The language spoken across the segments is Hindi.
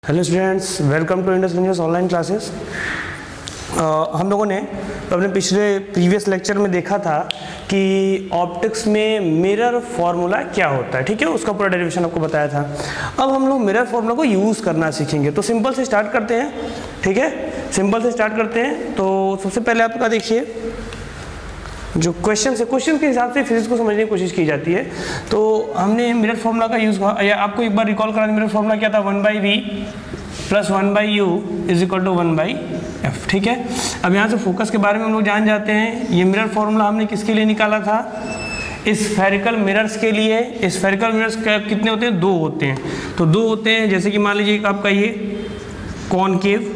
Hello students, welcome to Indus engineers online classes. हम लोगों ने अपने प्रीवियस लेक्चर में देखा था कि ऑप्टिक्स में मिरर फार्मूला क्या होता है। ठीक है, उसका पूरा डेरिवेशन आपको बताया था। अब हम लोग मिरर फार्मूला को यूज़ करना सीखेंगे। तो सिंपल से स्टार्ट करते हैं। ठीक है, सिंपल से स्टार्ट करते हैं। तो सबसे पहले आपका देखिए जो क्वेश्चन है, क्वेश्चन के हिसाब से फिजिक्स को समझने की कोशिश की जाती है। तो हमने मिरर फार्मूला का यूज़, आपको एक बार रिकॉल करा, मिरर फार्मूला क्या था, 1/v + 1/u = 1/f। ठीक है, अब यहाँ से फोकस के बारे में हम लोग जान जाते हैं। ये मिरर फार्मूला हमने किसके लिए निकाला था? स्फेरिकल मिरर्स के लिए। स्फेरिकल मिरर्स कितने होते हैं? 2 होते हैं। तो 2 होते हैं, जैसे कि मान लीजिए आपका ये कॉनकेव।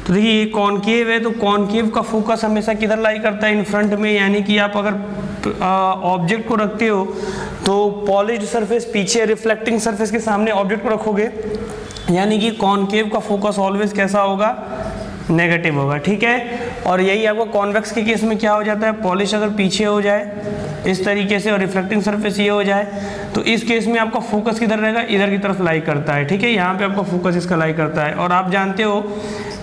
तो देखिए ये कॉनकेव है, तो कॉनकेव का फोकस हमेशा किधर लाई करता है? इन फ्रंट में। यानी कि आप अगर ऑब्जेक्ट को रखते हो तो पॉलिश्ड सरफेस पीछे, रिफ्लेक्टिंग सरफेस के सामने ऑब्जेक्ट को रखोगे, यानी कि कॉनकेव का फोकस ऑलवेज कैसा होगा? नेगेटिव होगा। ठीक है, और यही आपको कॉन्वेक्स के केस में क्या हो जाता है? पॉलिश अगर पीछे हो जाए इस तरीके से और रिफ्लेक्टिंग सरफेस ये हो जाए, तो इस केस में आपका फोकस किधर रहेगा? इधर की तरफ लाई करता है। ठीक है, यहाँ पे आपका फोकस इसका लाई करता है। और आप जानते हो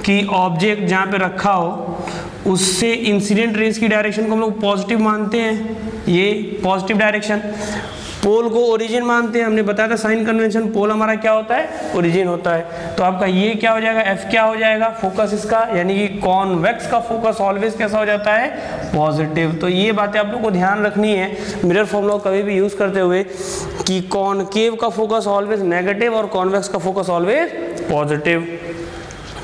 कि ऑब्जेक्ट जहाँ पे रखा हो उससे इंसिडेंट रेज की डायरेक्शन को हम लोग पॉजिटिव मानते हैं, ये पॉजिटिव डायरेक्शन। पोल को ओरिजिन मानते हैं, हमने बताया था साइन कन्वेंशन, पोल हमारा क्या होता है? ओरिजिन होता है। तो आपका ये क्या हो जाएगा? एफ क्या हो जाएगा? फोकस इसका, यानी कि कॉन्वेक्स का फोकस ऑलवेज कैसा हो जाता है? पॉजिटिव। तो ये बातें आप लोग को ध्यान रखनी है मिरर फार्मूला कभी भी यूज करते हुए, कि कॉनकेव का फोकस ऑलवेज नेगेटिव और कॉन्वेक्स का फोकस ऑलवेज पॉजिटिव।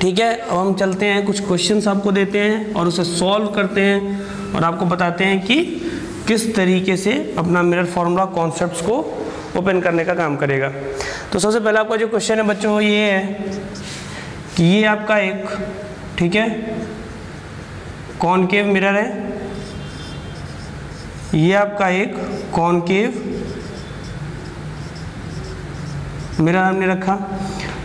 ठीक है, अब हम चलते हैं, कुछ क्वेश्चंस आपको देते हैं और उसे सॉल्व करते हैं और आपको बताते हैं कि किस तरीके से अपना मिरर फार्मूला कॉन्सेप्ट्स को ओपन करने का काम करेगा। तो सबसे पहले आपका जो क्वेश्चन है बच्चों ये है कि ये आपका एक, ठीक है, कॉनकेव मिरर है। ये आपका एक कॉनकेव मिरर हमने रखा।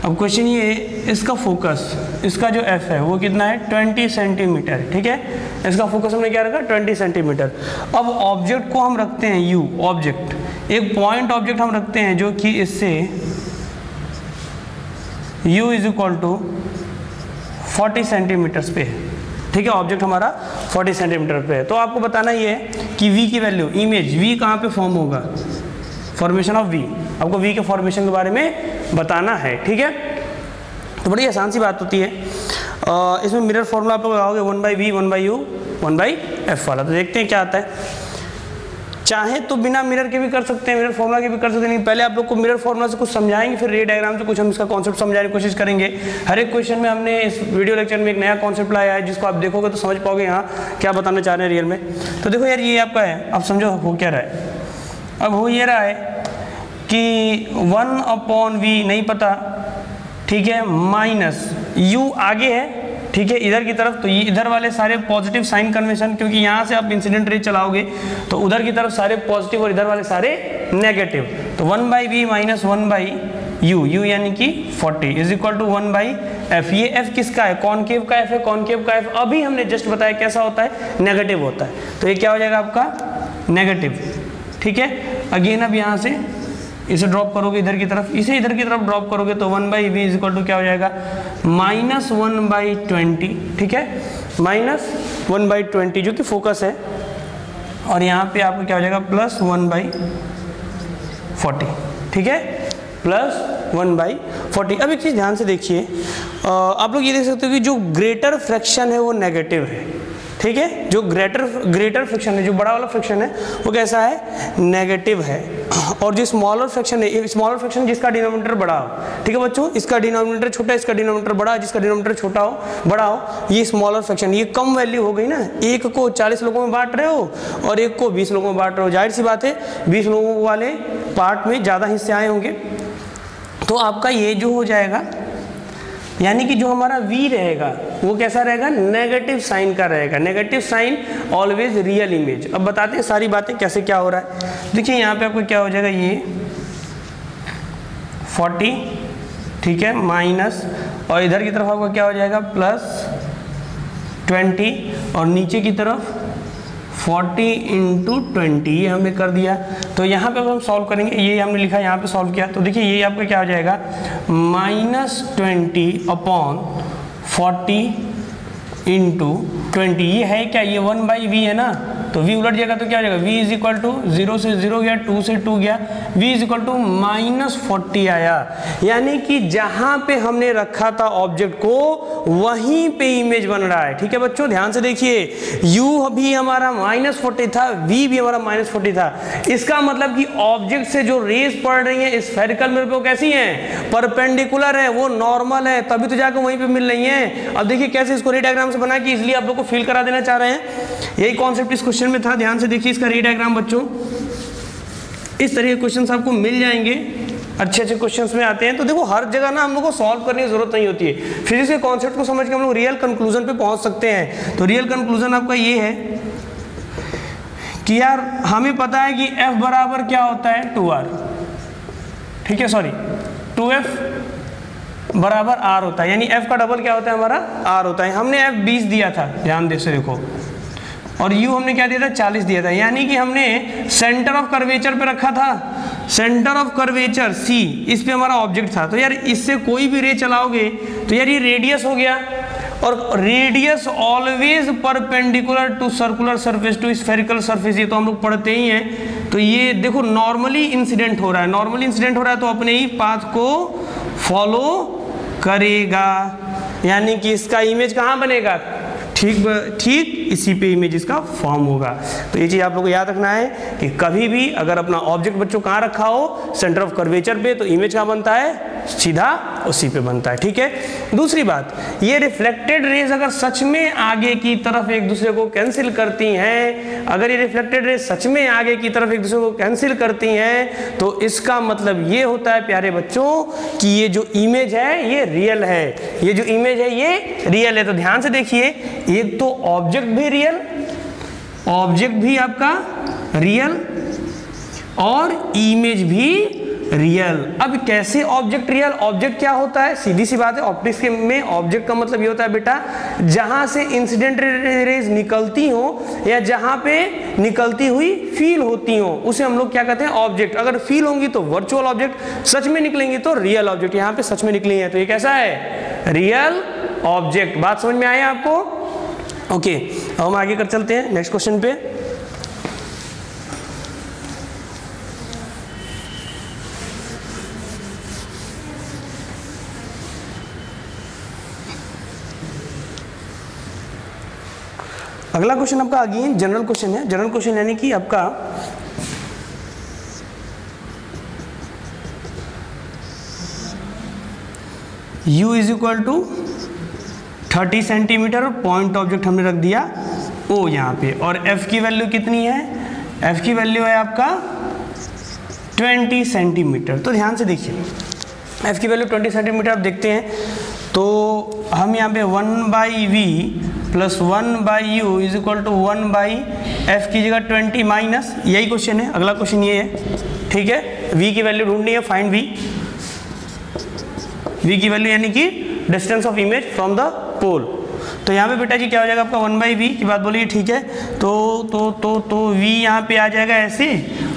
अब क्वेश्चन ये है, इसका फोकस, इसका जो एफ है वो कितना है? 20 सेंटीमीटर। ठीक है, इसका फोकस हमने क्या रखा? 20 सेंटीमीटर। अब ऑब्जेक्ट को हम रखते हैं यू, ऑब्जेक्ट, एक पॉइंट ऑब्जेक्ट हम रखते हैं जो कि इससे u = 40 सेंटीमीटर्स पे है। ठीक है, ऑब्जेक्ट हमारा 40 सेंटीमीटर पे है। तो आपको बताना ये है कि v की वैल्यू, इमेज v कहाँ पे फॉर्म होगा? फॉर्मेशन ऑफ v, आपको v के फॉर्मेशन के बारे में बताना है। ठीक है, तो बड़ी आसान सी बात होती है। इसमें मिरर फार्मूला आप लोग लगाओगे 1/v 1/u 1/f वाला। तो देखते हैं क्या आता है। चाहे तो बिना मिरर के भी कर सकते हैं, मिरर फार्मूला के भी कर सकते हैं, लेकिन पहले आप लोग को मिरर फार्मूला से कुछ समझाएंगे, फिर रे डायग्राम से कुछ हम इसका कॉन्सेप्ट समझाने की कोशिश करेंगे। हर एक क्वेश्चन में हमने इस वीडियो लेक्चर में एक नया कॉन्सेप्ट लाया है, जिसको आप देखोगे तो समझ पाओगे यहाँ क्या बताना चाह रहे हैं रियल में। तो देखो यार, ये आपका है, अब समझो हो क्या रहा है। अब हो ये रहा है कि 1/v नहीं पता, ठीक है, माइनस u आगे है, ठीक है, इधर की तरफ। तो ये इधर वाले सारे पॉजिटिव साइन कन्वेंशन, क्योंकि यहाँ से आप इंसिडेंट रे चलाओगे तो उधर की तरफ सारे पॉजिटिव और इधर वाले सारे नेगेटिव। तो 1/v - 1/u, u यानी कि 40 = 1/f। ये f किसका है? कॉनकेव का f है। कॉनकेव का f अभी हमने जस्ट बताया कैसा होता है? नेगेटिव होता है। तो ये क्या हो जाएगा आपका? नेगेटिव। ठीक है, अगेन अब यहाँ से इसे ड्रॉप करोगे इधर की तरफ, इसे इधर की तरफ ड्रॉप करोगे तो 1/v = क्या हो जाएगा? -1/20। ठीक है, -1/20 जो कि फोकस है, और यहाँ पे आपको क्या हो जाएगा? +1/40। ठीक है, +1/40। अब एक चीज़ ध्यान से देखिए, आप लोग ये देख सकते हो कि जो ग्रेटर फ्रैक्शन है वो नेगेटिव है। ठीक है, जो ग्रेटर फ्रिक्शन है, जो बड़ा वाला फ्रिक्शन है वो कैसा है? नेगेटिव है। और जो स्मॉलर फ्रैक्शन है, स्मॉलर फ्रैक्शन जिसका डिनोमिनेटर बड़ा हो, ठीक है बच्चों, इसका डिनोमिनेटर छोटा, इसका डिनोमिनेटर बड़ा, जिसका डिनोमिनेटर छोटा हो, बड़ा हो, ये स्मॉलर फ्रैक्शन, ये कम वैल्यू हो गई ना। एक को 40 लोगों में बांट रहे हो और एक को 20 लोगों में बांट रहे हो, जाहिर सी बात है 20 लोगों वाले पार्ट में ज़्यादा हिस्से आए होंगे। तो आपका ये जो हो जाएगा, यानी कि जो हमारा v रहेगा वो कैसा रहेगा? नेगेटिव साइन का रहेगा। Negative sign always real image. अब बताते हैं सारी बातें कैसे क्या हो रहा है। देखिए यहाँ पे आपको क्या हो जाएगा? ये 40, ठीक है, माइनस, और इधर की तरफ आपका क्या हो जाएगा? +20, और नीचे की तरफ 40 इंटू 20, ये हमने कर दिया। तो यहाँ पे अब हम सॉल्व करेंगे, ये हमने लिखा, यहाँ पे सॉल्व किया, तो देखिए ये आपका क्या हो जाएगा, -20 अपॉन 40 इंटू 20, ये है क्या, ये 1/v है ना, तो v उलट जाएगा तो क्या हो जाएगा, v इज इक्वल टू 0 से 0 गया, 2 से 2 गया, v इज इक्वल टू -40 आया। यानी कि जहां पे हमने रखा था ऑब्जेक्ट को वहीं पे इमेज बन रहा है। ठीक है बच्चों, ध्यान से देखिए, u भी हमारा -40 था, v भी हमारा -40 था। इसका मतलब कि ऑब्जेक्ट से जो रेज पड़ रही है स्फेरिकल मिरर पे, वो कैसी हैं, परपेंडिकुलर है, वो नॉर्मल है, तभी तो जाकर वहीं पे मिल रही है। अब देखिए कैसे इसको रे डायग्राम से बना के इसलिए आप लोग को फील करा देना चाह रहे हैं, यही कॉन्सेप्ट इस क्वेश्चन में था। ध्यान से देखिए इसका रे डायग्राम बच्चों, इस तरह के क्वेश्चंस आपको मिल जाएंगे, अच्छे अच्छे क्वेश्चंस में आते हैं। तो देखो हर जगह ना हम लोग को सॉल्व करने की जरूरत नहीं होती है, फिजिक्स के कॉन्सेप्ट को समझ के हम लोग रियल कंक्लूजन पे पहुंच सकते हैं। तो रियल कंक्लूजन आपका ये है कि यार हमें पता है कि F बराबर क्या होता है, 2R, ठीक है, सॉरी 2F बराबर R होता है, यानी F का डबल क्या होता है, हमारा R होता है। हमने F 20 दिया था, ध्यान से देखो, और U हमने क्या दिया था, 40 दिया था, यानी कि हमने सेंटर ऑफ कर्वेचर पे रखा था, सेंटर ऑफ कर्वेचर C, इस पे हमारा ऑब्जेक्ट था। तो यार इससे कोई भी रे चलाओगे तो यार ये रेडियस हो गया, और radius always perpendicular to circular surface to spherical surface, ये तो हम लोग पढ़ते ही हैं। तो ये देखो नॉर्मली इंसिडेंट हो रहा है, नॉर्मली इंसिडेंट हो रहा है तो अपने ही पाथ को फॉलो करेगा, यानी कि इसका इमेज कहाँ बनेगा, ठीक इसी पे इमेज इसका फॉर्म होगा। तो ये चीज आप लोगों को याद रखना है कि कभी भी अगर अपना ऑब्जेक्ट बच्चों कहाँ रखा हो, सेंटर ऑफ कर्वेचर पे, तो इमेज कहाँ बनता है, सीधा उसी पे बनता है। ठीक है, दूसरी बात, ये रिफ्लेक्टेड रेज अगर सच में आगे की तरफ एक दूसरे को कैंसिल करती हैं, अगर ये रिफ्लेक्टेड रेज सच में आगे की तरफ एक दूसरे को कैंसिल करती हैं, तो इसका मतलब ये होता है प्यारे बच्चों कि ये जो इमेज है ये रियल है, ये जो इमेज है ये रियल है। तो ध्यान से देखिए, एक तो ऑब्जेक्ट भी रियल, ऑब्जेक्ट भी आपका रियल और इमेज भी रियल। अब कैसे ऑब्जेक्ट रियल, ऑब्जेक्ट क्या होता है, सीधी सी बात है, ऑप्टिक्स के में ऑब्जेक्ट का मतलब ये होता है बेटा, जहां से इंसिडेंट रेज निकलती हो या जहां पे निकलती हुई फील होती हो, उसे हम लोग क्या कहते हैं, ऑब्जेक्ट। अगर फील होंगी तो वर्चुअल ऑब्जेक्ट, सच में निकलेंगी तो रियल ऑब्जेक्ट। यहाँ पे सच में निकली है तो ये कैसा है, रियल ऑब्जेक्ट। बात समझ में आया आपको? ओके, अब हम आगे कर चलते हैं नेक्स्ट क्वेश्चन पे। अगला क्वेश्चन आपका अगेन जनरल क्वेश्चन है। जनरल क्वेश्चन यानी कि आपका U is equal to 30 centimetre, point object हमने रख दिया O यहाँ पे, और F की वैल्यू कितनी है, F की वैल्यू है आपका 20 सेंटीमीटर। तो ध्यान से देखिए, F की वैल्यू 20 सेंटीमीटर आप देखते हैं, तो हम यहाँ पे 1/v plus 1/u is equal to 1/f की जगह 20 माइनस, यही क्वेश्चन है। अगला क्वेश्चन ये है, ठीक है, v की वैल्यू ढूंढनी है, फाइंड v की वैल्यू यानी कि distance of image from the pole. तो यहाँ पे बेटा जी क्या हो जाएगा आपका 1/v की बात बोलिए, ठीक है, तो v यहाँ पे आ जाएगा ऐसे,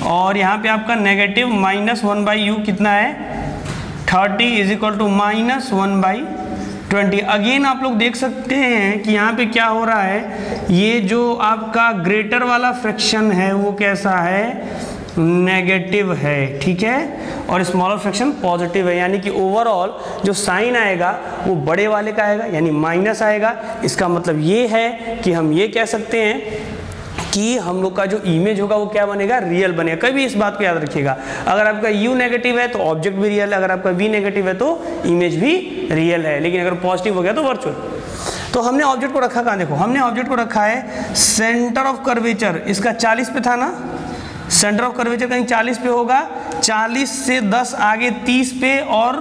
और यहाँ पे आपका नेगेटिव माइनस 1/u कितना है 30 इज इक्वल टू माइनस 1/20। अगेन आप लोग देख सकते हैं कि यहाँ पे क्या हो रहा है, ये जो आपका ग्रेटर वाला फ्रैक्शन है वो कैसा है, नेगेटिव है, ठीक है, और स्मॉलर फ्रैक्शन पॉजिटिव है, यानी कि ओवरऑल जो साइन आएगा वो बड़े वाले का आएगा, यानी माइनस आएगा। इसका मतलब ये है कि हम ये कह सकते हैं कि हम लोग का जो इमेज होगा वो क्या बनेगा, रियल बनेगा। कभी इस बात को याद रखिएगा, अगर आपका u नेगेटिव है तो ऑब्जेक्ट भी रियल है, अगर आपका v नेगेटिव है तो इमेज भी रियल है, लेकिन अगर पॉजिटिव हो गया तो वर्चुअल। तो हमने ऑब्जेक्ट को रखा कहाँ, देखो हमने ऑब्जेक्ट को रखा है सेंटर ऑफ कर्वेचर, इसका 40 पे था ना, सेंटर ऑफ कर्वेचर कहीं 40 पे होगा, 40 से 10 आगे 30 पे, और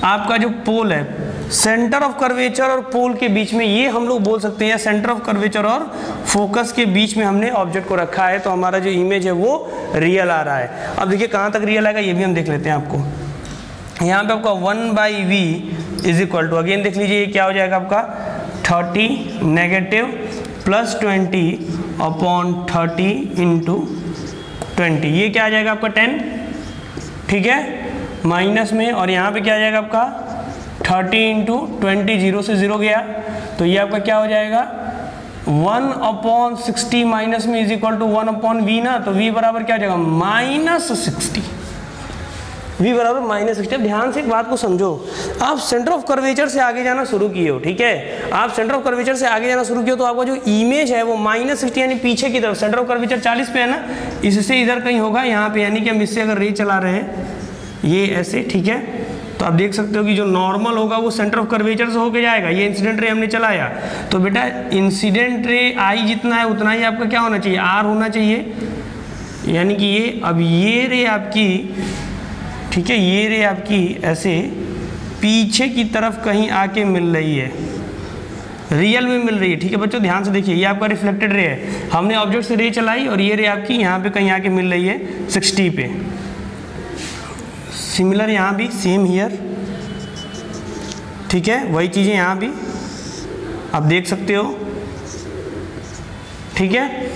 आपका जो पोल है सेंटर ऑफ कर्वेचर और पोल के बीच में, ये हम लोग बोल सकते हैं सेंटर ऑफ कर्वेचर और फोकस के बीच में हमने ऑब्जेक्ट को रखा है। तो हमारा जो इमेज है वो रियल आ रहा है। अब देखिए कहाँ तक रियल आएगा ये भी हम देख लेते हैं। आपको यहाँ पे आपका 1/v is equal to, again देख लीजिए ये क्या हो जाएगा आपका 30 नेगेटिव प्लस 20 अपॉन 30 इंटू 20, ये क्या आ जाएगा आपका 10, ठीक है, माइनस में, और यहाँ पे क्या आ जाएगा आपका 30 इंटू 20, 0 से 0 गया, तो ये आपका क्या हो जाएगा 1/60 माइनस में इज इक्वल टू 1/v ना, तो v बराबर क्या हो जाएगा -60, v बराबर -60। अब ध्यान से एक बात को समझो, आप सेंटर ऑफ कर्वेचर से आगे जाना शुरू किए हो, ठीक है, आप सेंटर ऑफ कर्वेचर से आगे जाना शुरू किए हो, तो आपका जो इमेज है वो -60 यानी पीछे की तरफ, सेंटर ऑफ कर्वेचर 40 पे है ना, इससे इधर कहीं होगा यहाँ पे, यानी कि हम इससे अगर रे चला रहे हैं ये ऐसे, ठीक है, तो आप देख सकते हो कि जो नॉर्मल होगा वो सेंटर ऑफ कर्वेचर से होके जाएगा, ये इंसिडेंट रे हमने चलाया, तो बेटा इंसिडेंट रे आई जितना है उतना ही आपका क्या होना चाहिए, आर होना चाहिए, यानी कि ये, अब ये रे आपकी, ठीक है, ये रे आपकी ऐसे पीछे की तरफ कहीं आके मिल रही है, रियल में मिल रही है, ठीक है बच्चों, ध्यान से देखिए, ये आपका रिफ्लेक्टेड रे है, हमने ऑब्जेक्ट से रे चलाई और ये रे आपकी यहाँ पे कहीं आके मिल रही है 60 पे। सिमिलर यहाँ भी, सेम हियर, ठीक है, वही चीज़ें यहाँ भी आप देख सकते हो, ठीक है।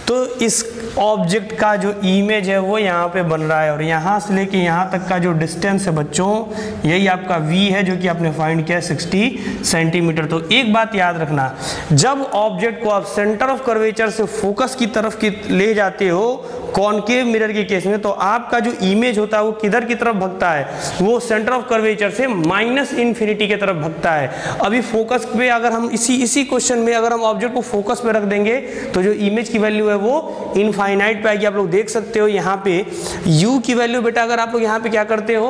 तो इस ऑब्जेक्ट का जो इमेज है वो यहाँ पे बन रहा है, और यहाँ से लेके यहाँ तक का जो डिस्टेंस है बच्चों, यही आपका v है जो कि आपने फाइंड किया 60 सेंटीमीटर। तो एक बात याद रखना, जब ऑब्जेक्ट को आप सेंटर ऑफ कर्वेचर से फोकस की तरफ ले जाते हो कॉनकेव मिरर के केस में, तो आपका जो इमेज होता है वो किधर की तरफ भगता है, वो सेंटर ऑफ कर्वेचर से -इन्फिनिटी की तरफ भगता है। अभी फोकस पे अगर हम इसी क्वेश्चन में अगर हम ऑब्जेक्ट को फोकस पे रख देंगे तो जो इमेज की वैल्यू है वो इनफाइनाइट पे आएगी। आप लोग देख सकते हो यहाँ पे u की वैल्यू, बेटा अगर आप लोग यहाँ पे क्या करते हो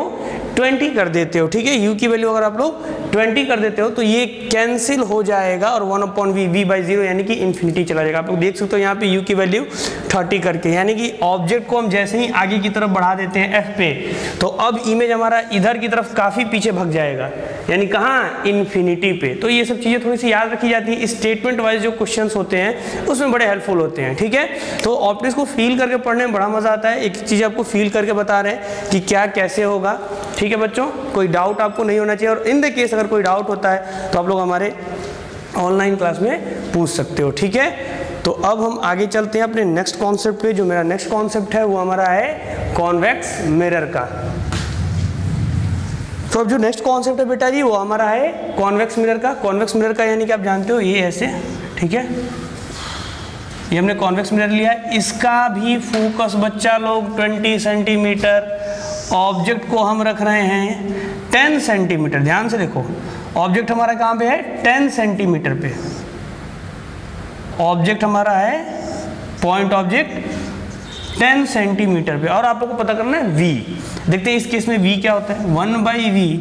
20 कर देते हो, ठीक है, u की वैल्यू अगर आप लोग 20 कर देते हो तो ये कैंसिल हो जाएगा और 1/v, v/0 यानी कि इन्फिनिटी चला जाएगा। आप लोग देख सकते हो यहाँ पे u की वैल्यू 30 करके, यानी कि ऑब्जेक्ट को हम जैसे ही आगे की तरफ बढ़ा देते हैं f पे, तो अब इमेज हमारा इधर की तरफ काफी पीछे भग जाएगा, यानी कहाँ, इन्फिनिटी पे। तो ये सब चीजें थोड़ी सी याद रखी जाती है, स्टेटमेंट वाइज जो क्वेश्चंस होते हैं उसमें बड़े हेल्पफुल होते हैं, ठीक है। तो ऑप्टिक्स को फील करके पढ़ने में बड़ा मजा आता है, एक चीज आपको फील करके बता रहे हैं कि क्या कैसे होगा, ठीक है बच्चों, कोई डाउट आपको नहीं होना चाहिए, और इन द केस अगर कोई डाउट होता है तो आप लोग हमारे ऑनलाइन क्लास में पूछ सकते हो, ठीक है। तो अब हम आगे चलते हैं अपने नेक्स्ट कॉन्सेप्ट पे। जो मेरा नेक्स्ट कॉन्सेप्ट है वो हमारा है कॉन्वेक्स मिरर का। तो अब जो नेक्स्ट कॉन्सेप्ट है बेटा जी वो हमारा है कॉन्वेक्स मिरर का। कॉन्वेक्स मिरर का यानी कि आप जानते हो ये ऐसे, ठीक है, ये हमने कॉन्वेक्स मिरर लिया है, इसका भी फोकस बच्चा लोग 20 सेंटीमीटर, ऑब्जेक्ट को हम रख रहे हैं 10 सेंटीमीटर। ध्यान से देखो, ऑब्जेक्ट हमारा कहाँ पे है, 10 सेंटीमीटर पे ऑब्जेक्ट हमारा है, पॉइंट ऑब्जेक्ट 10 सेंटीमीटर पे, और आप लोग को पता करना है v। देखते हैं इस केस में v क्या होता है, 1/v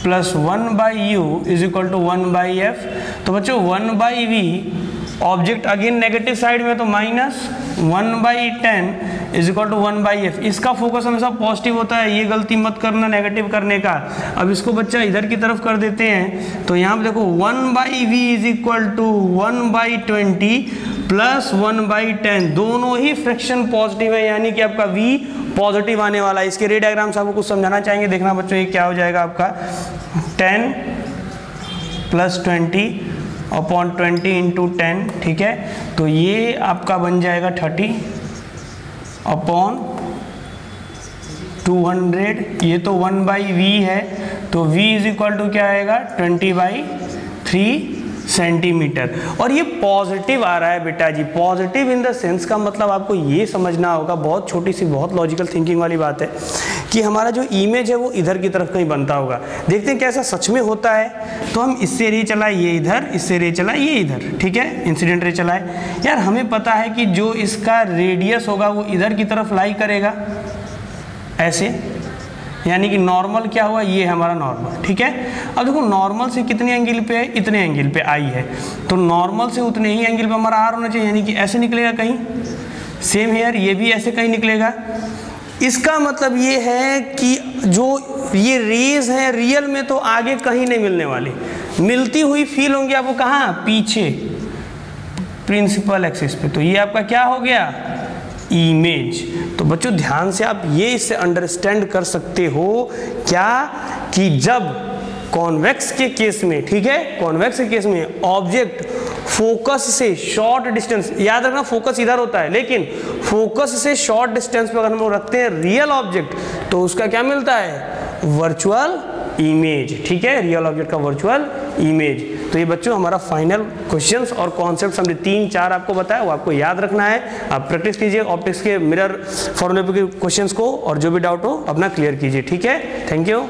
plus 1/u is equal to 1/f। तो बच्चों 1/v object again negative side में, तो -1/10 इज इक्वल टू 1/f। इसका फोकस हमेशा पॉजिटिव होता है, ये गलती मत करना नेगेटिव करने का। अब इसको बच्चा इधर की तरफ कर देते हैं, तो यहाँ पे देखो 1/v is equal to 1/20 plus 1/10, दोनों ही फ्रैक्शन पॉजिटिव है, यानी कि आपका v पॉजिटिव आने वाला है। इसके रे डायग्राम से आपको कुछ समझाना चाहेंगे, देखना बच्चों ये क्या हो जाएगा आपका 10 प्लस 20 अपॉन 20 इंटू 10, ठीक है। तो ये आपका बन जाएगा 30 अपॉन 200, ये तो 1/v है, तो v इज इक्वल टू क्या आएगा 20/3 सेंटीमीटर। और ये पॉजिटिव आ रहा है बेटा जी, पॉजिटिव इन द सेंस का मतलब आपको ये समझना होगा, बहुत छोटी सी बहुत लॉजिकल थिंकिंग वाली बात है, कि हमारा जो इमेज है वो इधर की तरफ कहीं बनता होगा। देखते हैं कैसा सच में होता है। तो हम इससे रे चलाए ये इधर, इससे रे चलाए ये इधर, ठीक है, इंसिडेंट रे चलाए। यार हमें पता है कि जो इसका रेडियस होगा वो इधर की तरफ लाई करेगा ऐसे, यानी कि नॉर्मल क्या हुआ, ये हमारा नॉर्मल, ठीक है। अब देखो नॉर्मल से कितने एंगल पे है, इतने एंगल पे आई है, तो नॉर्मल से उतने ही एंगल पे हमारा आर होना चाहिए, यानी कि ऐसे निकलेगा कहीं, सेम हेयर ये भी ऐसे कहीं निकलेगा। इसका मतलब ये है कि जो ये रेज है रियल में तो आगे कहीं नहीं मिलने वाली, मिलती हुई फील होंगी आपको कहाँ, पीछे प्रिंसिपल एक्सिस पे। तो ये आपका क्या हो गया, इमेज। तो बच्चों ध्यान से आप ये इससे अंडरस्टैंड कर सकते हो क्या, कि जब कॉन्वेक्स के केस में, ठीक है, कॉन्वेक्स के केस में ऑब्जेक्ट फोकस से शॉर्ट डिस्टेंस, याद रखना फोकस इधर होता है, लेकिन फोकस से शॉर्ट डिस्टेंस पे अगर हम लोग रखते हैं रियल ऑब्जेक्ट तो उसका क्या मिलता है, वर्चुअल इमेज, ठीक है, रियल ऑब्जेक्ट का वर्चुअल इमेज। तो ये बच्चों हमारा फाइनल क्वेश्चंस और कॉन्सेप्ट्स हमने 3-4 आपको बताया, वो आपको याद रखना है। आप प्रैक्टिस कीजिए ऑप्टिक्स के मिरर फॉर्मूले के क्वेश्चंस को, और जो भी डाउट हो अपना क्लियर कीजिए, ठीक है। Thank you.